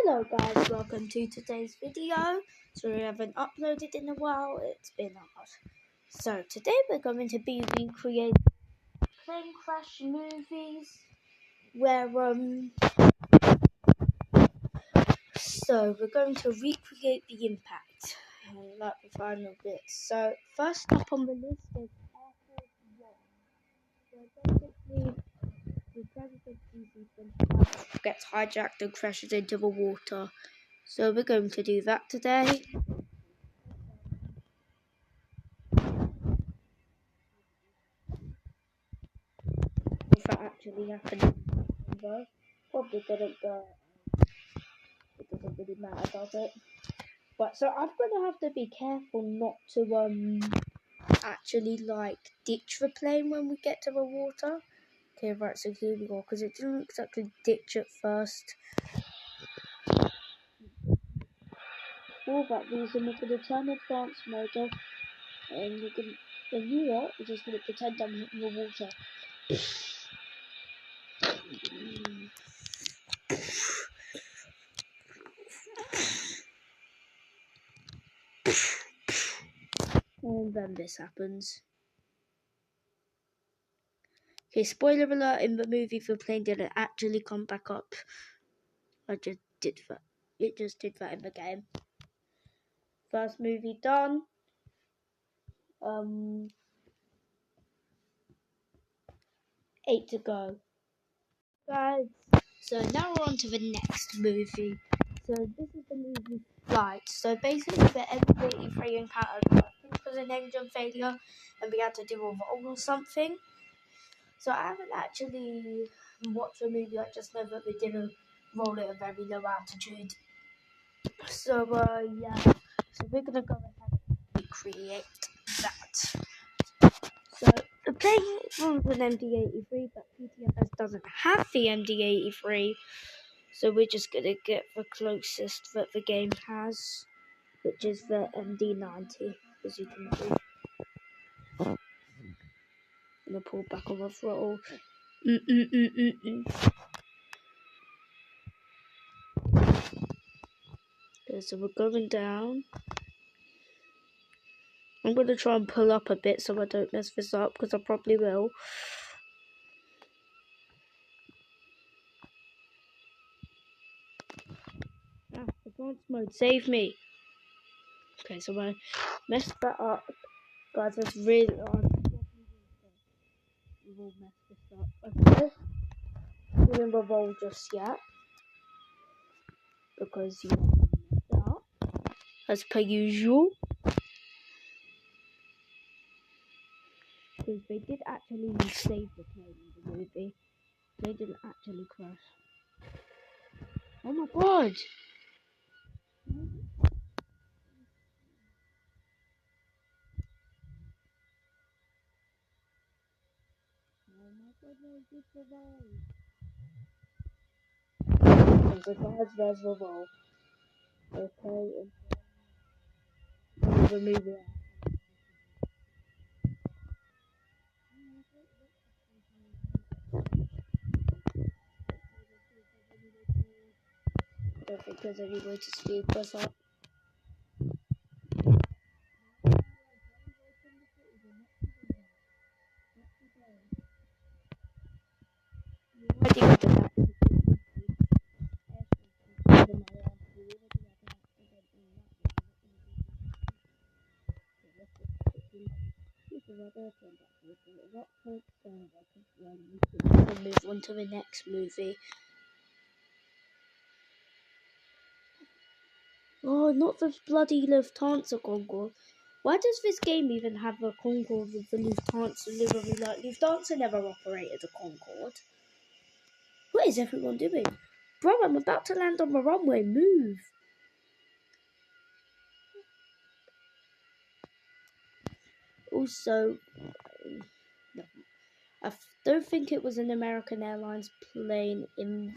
Hello guys, welcome to today's video. So we haven't uploaded in a while, it's been hard. So today we're going to be recreating plane crash movies where so we're going to recreate the impact and like the final bits. So first up on the list is Air Force One. So basically the President DC-25 gets hijacked and crashes into the water. So we're going to do that today. If that actually happened, probably didn't, but it doesn't really matter, does it? But so I'm gonna have to be careful not to actually like ditch the plane when we get to the water. Okay, right, so here we go, because it didn't exactly ditch at first. For that reason, we're gonna turn advanced mode off, and we're gonna, and you know, we're just gonna pretend I'm hitting the water. And then this happens. Okay, spoiler alert, in the movie the plane didn't actually come back up. I just did that. It just did that in the game. First movie done. 8 to go. Guys, so now we're on to the next movie. So this is the movie Flight. So basically the MD-83 encountered, I think it was an engine failure and we had to do a roll or something. So I haven't actually watched the movie, I just know that they didn't roll at a very low altitude. So yeah, so we're gonna go ahead and recreate that. So the plane runs an MD-83, but PTFS doesn't have the MD-83, so we're just gonna get the closest that the game has, which is the MD-90, as you can see. I'm gonna pull back on the throttle. Okay, so we're going down. I'm going to try and pull up a bit so I don't mess this up, because I probably will. Advanced mode, save me. Okay, so I messed that up. Guys, that's really hard. We will mess this up. Okay. We didn't revolve just yet, because you messed it up. As per usual. Because they did actually save the plane in the movie. They didn't actually crash. Oh my god! Oh my goodness, it's revolved. So guys, there's revolve. Okay, and remove it. I don't think there's any way to speed this up. We'll move on to the next movie. Oh, not the bloody Lufthansa Concorde. Why does this game even have a Concorde with the Lufthansa livery? Like, Lufthansa never operated a Concorde. What is everyone doing? Bro, I'm about to land on the runway. Move. Also, I don't think it was an American Airlines plane in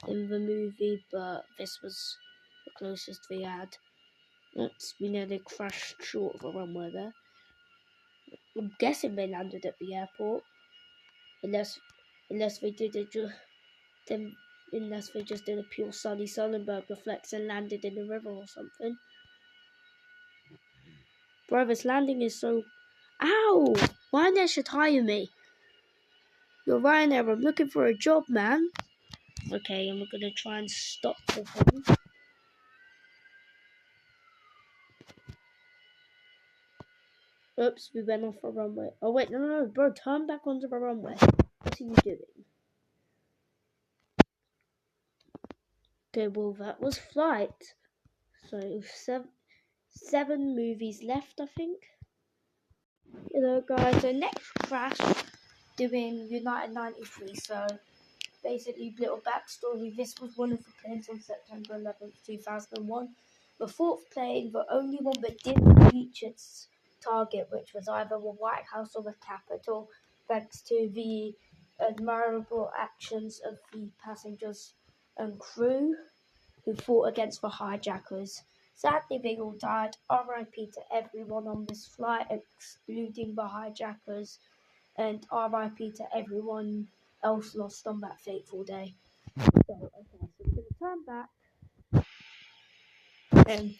the movie, but this was the closest we had. Oops, we nearly crashed short of a runway there. I'm guessing they landed at the airport, unless they did it then unless they just did a pure sunny Sullenberg reflex and landed in the river or something. Bro, this landing is so... Ow! Ryanair should hire me. You're Ryanair, I'm looking for a job, man. Okay, and we're going to try and stop the thing. Oops, we went off the runway. Oh wait, no, bro, turn back onto the runway. What are you doing? Okay, well, that was flight. So, seven movies left, I think. Hello, guys. So, next crash, doing United 93. So, basically, little backstory. This was one of the planes on September 11th, 2001. The fourth plane, the only one that didn't reach its target, which was either the White House or the Capitol, thanks to the admirable actions of the passengers and crew who fought against the hijackers. Sadly, they all died. RIP to everyone on this flight, excluding the hijackers, and RIP to everyone else lost on that fateful day. So, okay, so we're going to turn back. And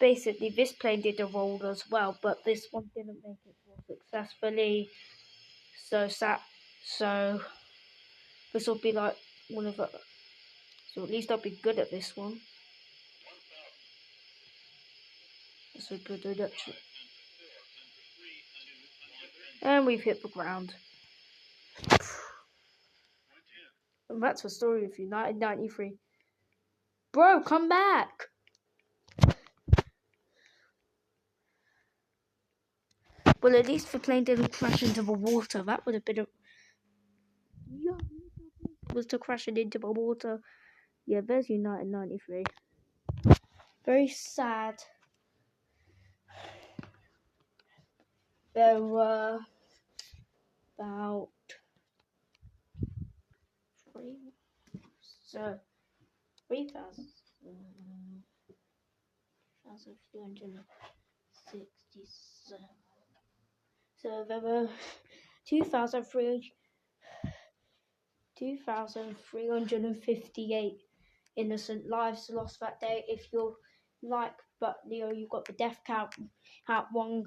basically, this plane did a roll as well, but this one didn't make it successfully. So this will be like one of the... So at least I'll be good at this one. So good reduction. And we've hit the ground. And that's the story of United 93. Bro, come back! Well, at least the plane didn't crash into the water. That would have been a... Yeah, was to crashing into the water. Yeah, there's United 93. Very sad. There were about 3,367. So there were 2,358 innocent lives lost that day. If you're like, but Leo, you've got the death count at one.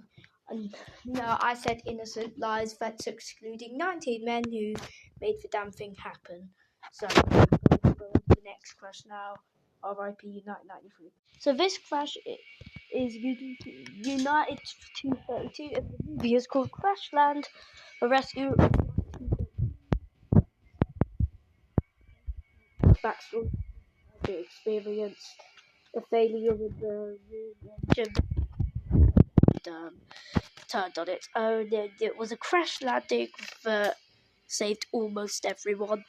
And no, I said innocent lives. That's excluding 19 men who made the damn thing happen. So I'm going to go on to the next crash now. RIP United 93. So this crash is United 232. And the movie is called Crash Land, a rescue. Backstory to experience the failure with the engine turned on its own, and it was a crash landing that saved almost everyone.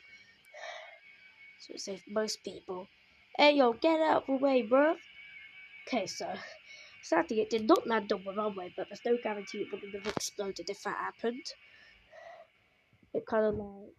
So it saved most people. Hey yo, get out of the way, bro. Okay, so sadly it did not land on the runway, but there's no guarantee it wouldn't have exploded if that happened. It kind of like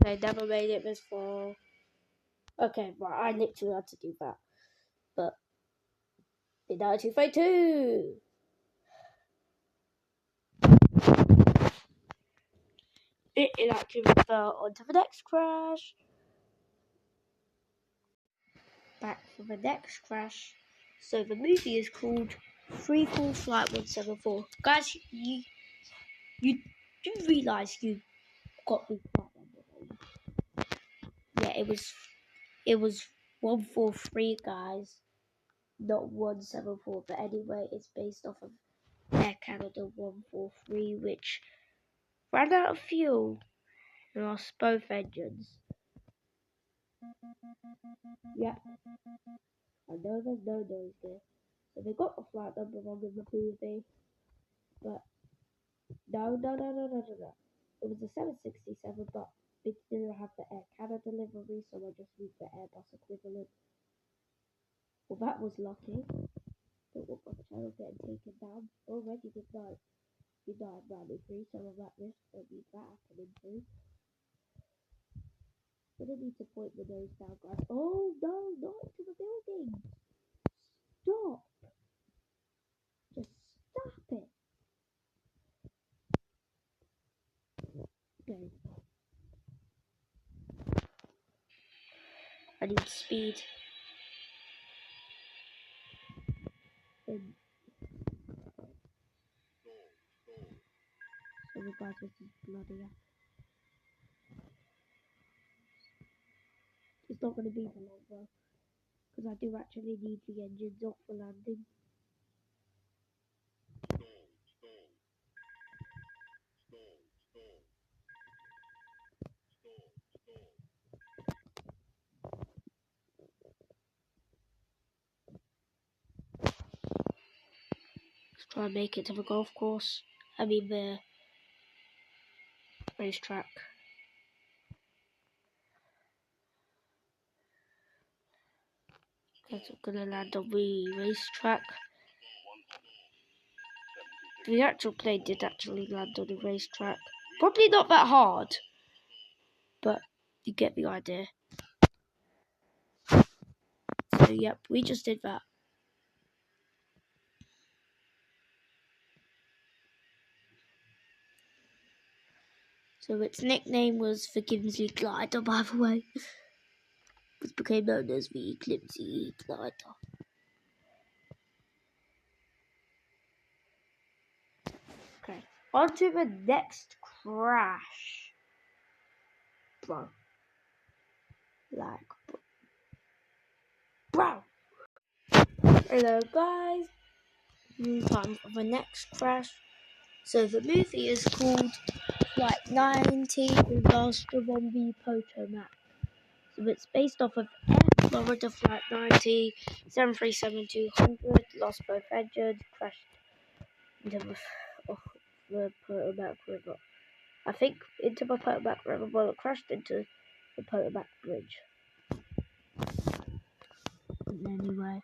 they never made it this far. Okay, right, I literally had to do that. But in 1952, it actually fell onto the next crash. Back for the next crash. So the movie is called Free Fall Flight 174. Guys, you do realise you got the flight number wrong. Yeah, it was 143, guys, not 174. But anyway, it's based off of Air Canada 143, which ran out of fuel and lost both engines. Yeah, I know there's no noise there. So they got the flight number wrong in the movie, but no. It was a 767, but it didn't have the Air Canada delivery, so I just used the Airbus equivalent. Well, that was lucky. Don't want my channel getting taken down. Already midnight. Midnight 93, so I'm at risk of that happening too. I'm gonna need to point the nose down, guys. Oh no, not into the building! Stop! Just stop it! Okay. I need speed. And sorry guys, this is bloody up. It's not gonna be for long though, because I do actually need the engines off for landing. Let's try and make it to the golf course. I mean the racetrack. Because I'm gonna land on the racetrack. The actual plane did actually land on the racetrack. Probably not that hard, but you get the idea. So yep, we just did that. So its nickname was the Gimsley Glider, by the way. It became known as the Gimsley Glider. Okay, on to the next crash. Bro. Bro. Hello guys. Time for the next crash. So the movie is called Flight 90 Disaster on the Potomac. So it's based off of Air Florida Flight 90, 737-200, lost both engines, crashed into the Potomac River. I think into the Potomac River, but it crashed into the Potomac Bridge. Anyway,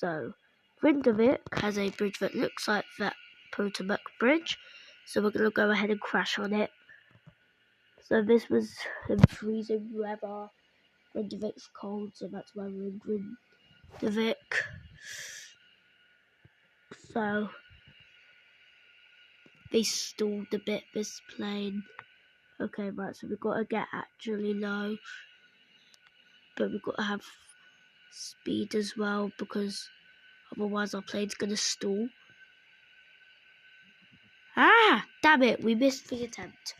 so Grindavik has a bridge that looks like that Potomac Bridge, so we're gonna go ahead and crash on it. So this was in freezing weather. Grindavik's cold, so that's why we're in Grindavik. So they stalled a bit this plane. Okay, right, so we've got to get actually low, but we've got to have speed as well, because otherwise our plane's gonna stall. Ah, damn it, we missed the attempt.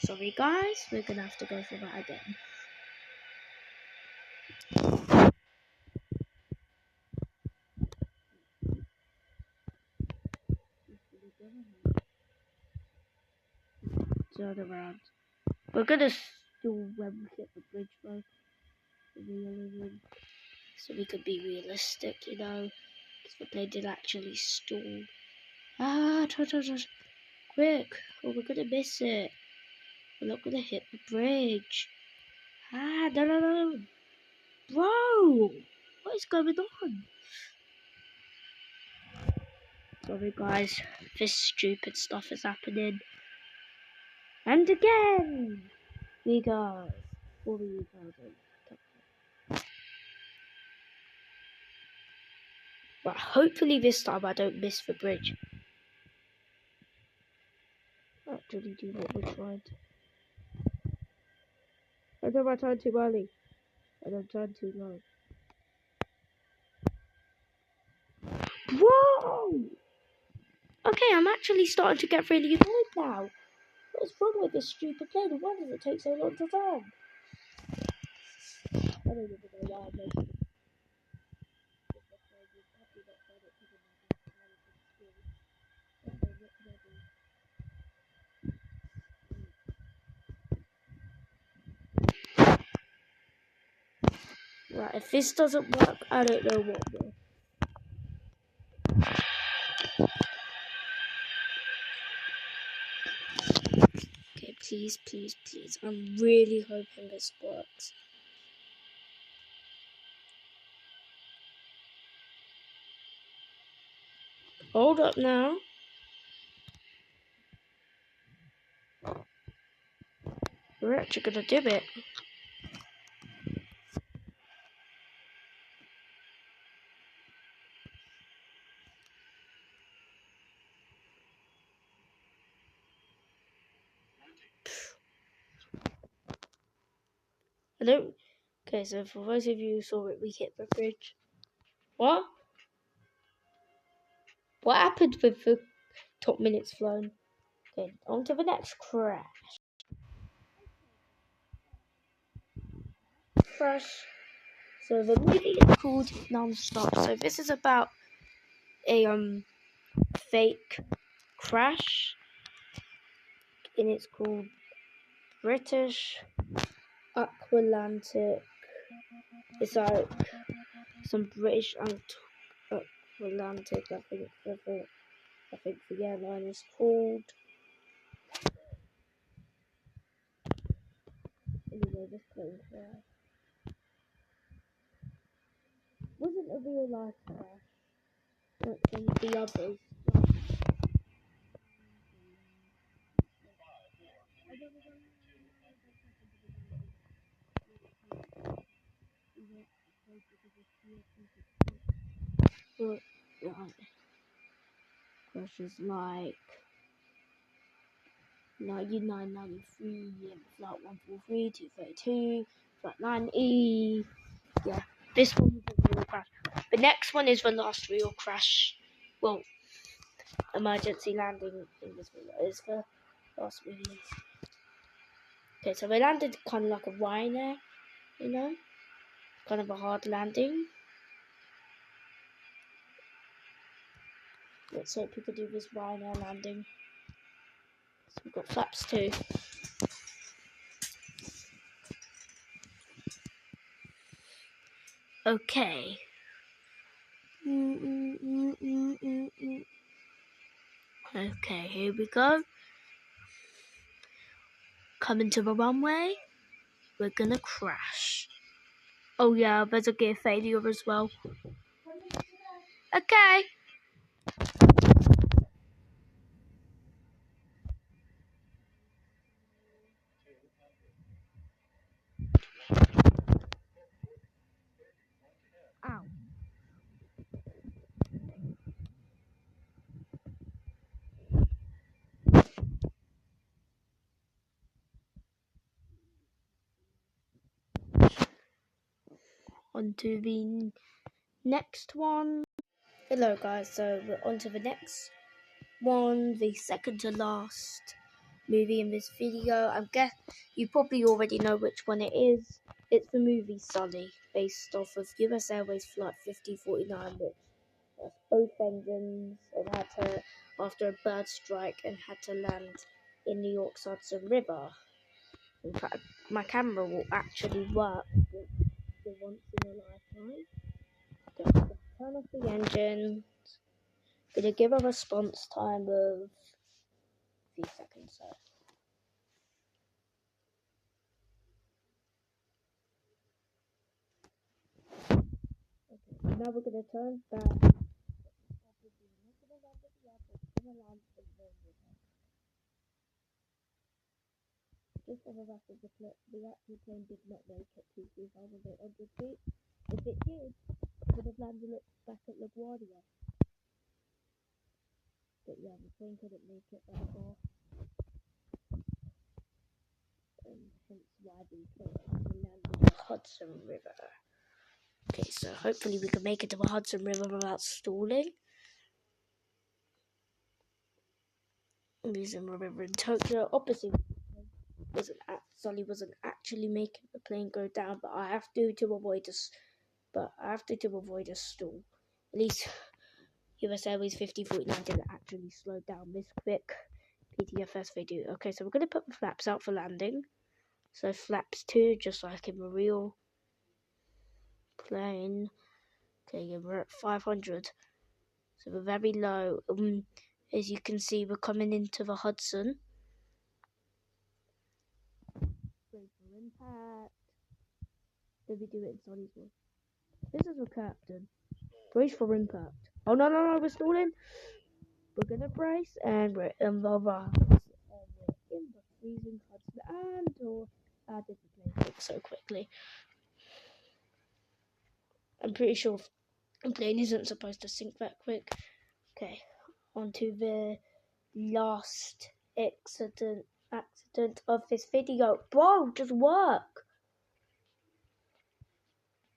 Sorry guys, we're gonna have to go for that again. Turn around. We're gonna stall when we hit the bridge though. So we could be realistic, you know, because the plane did actually stall. Ah, quick, or we're gonna miss it. We're not gonna hit the bridge. Ah, no. Bro, what is going on? Sorry guys, this stupid stuff is happening. And again, we go. 40,000. But hopefully this time I don't miss the bridge. Actually do what we're trying to. I know I turned too early. I don't turn too low. Whoa! Okay, I'm actually starting to get really annoyed now. What is wrong with this stupid plane? Why does it take so long to turn? I don't even know why I'm making it. Right, if this doesn't work, I don't know what will. Okay, please, please, please. I'm really hoping this works. Hold up now. We're actually gonna do it. I don't. Okay, so for those of you who saw it, we hit the bridge. What? What happened with the top minutes flown? Okay, on to the next crash. So the movie is called Non-Stop. So this is about a fake crash, and it's called British Aqualantic. It's like some British Aqualantic. I think the airline is called. Anyway, this plane crash wasn't a real life crash. Like some of the others. Right. Crashes like 99, 93, flight 143, 232, flight 90. Yeah, this one is a real crash. The next one is the last real crash. Well, emergency landing in this video is the last video. Okay, so they landed kind of like a Ryanair, you know? Kind of a hard landing. Let's hope we can do this Ryanair landing. So we've got flaps too. Okay. Okay, here we go. Coming to the runway. We're gonna crash. Oh yeah, there's a gear failure as well. Okay. Ow. On to the next one. Hello guys, so we're on to the next one, the second to last movie in this video. I guess you probably already know which one it is. It's the movie Sully, based off of US Airways Flight 5049, which lost both engines and had to, after a bird strike, and had to land in New York's Hudson River. In fact, my camera will actually work for once in a lifetime. Okay, turn off the engine. Gonna give a response time of a few seconds. So. Okay, so now we're gonna turn back. Just on the back of the clip, the actual plane did not make it to 3,800 feet. If it did, it would have landed back at LaGuardia. But yeah, the plane couldn't make it that far. And hence why the plane actually landed in the Hudson River. Okay, so hopefully we can make it to the Hudson River without stalling. I'm using the river in Tokyo. Obviously, Sully wasn't actually making the plane go down, but I have to avoid this. But I have to avoid a stall. At least US Airways 5049 didn't actually slow down this quick. PTFS they do. Okay, so we're gonna put the flaps out for landing. So flaps 2, just like in the real plane. Okay, yeah, we're at 500. So we're very low. As you can see, we're coming into the Hudson. Brace for impact. Did we do it in Sonny's one? This is the captain. Brace for impact. Oh no, we're stalling. We're gonna brace and we're in the rocks. And we're in the freezing Hudson. And did the plane fix so quickly? I'm pretty sure a plane isn't supposed to sink that quick. Okay, on to the last accident of this video. Bro, just work.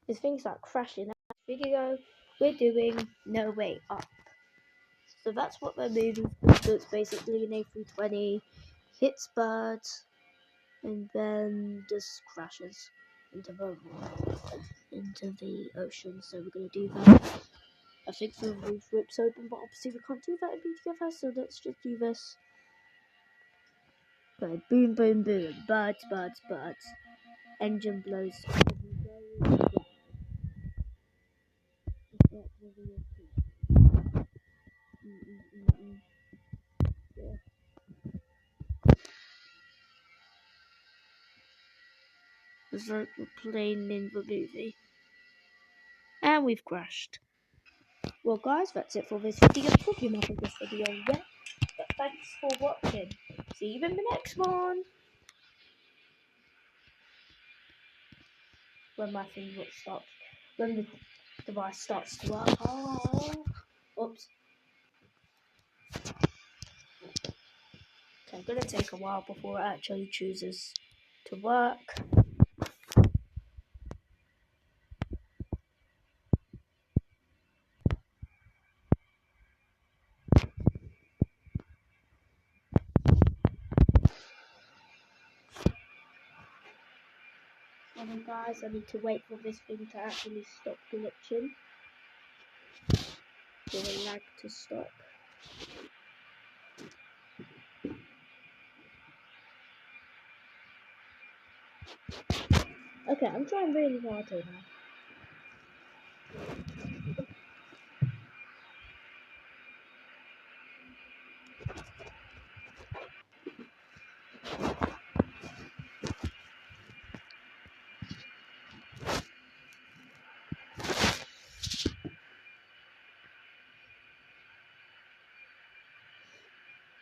This thing's like crashing. Video, we're doing No Way Up. So that's what we're moving through. So it's basically an A320, hits birds, and then just crashes into the ocean. So we're gonna do that. I think the roof rips open, but obviously we can't do that in PTFS, so let's just do this. Okay, boom, boom, boom. Birds. Engine blows. Yeah. It's like we're playing in the movie. And we've crashed. Well guys, that's it for this video. Probably not for this video yet, but thanks for watching. See you in the next one. When my thing stops, when the device starts to work. Oh, oops. Okay, I'm gonna take a while before it actually chooses to work. And then guys, I need to wait for this thing to actually stop glitching. For the lag to stop. Okay, I'm trying really hard here now.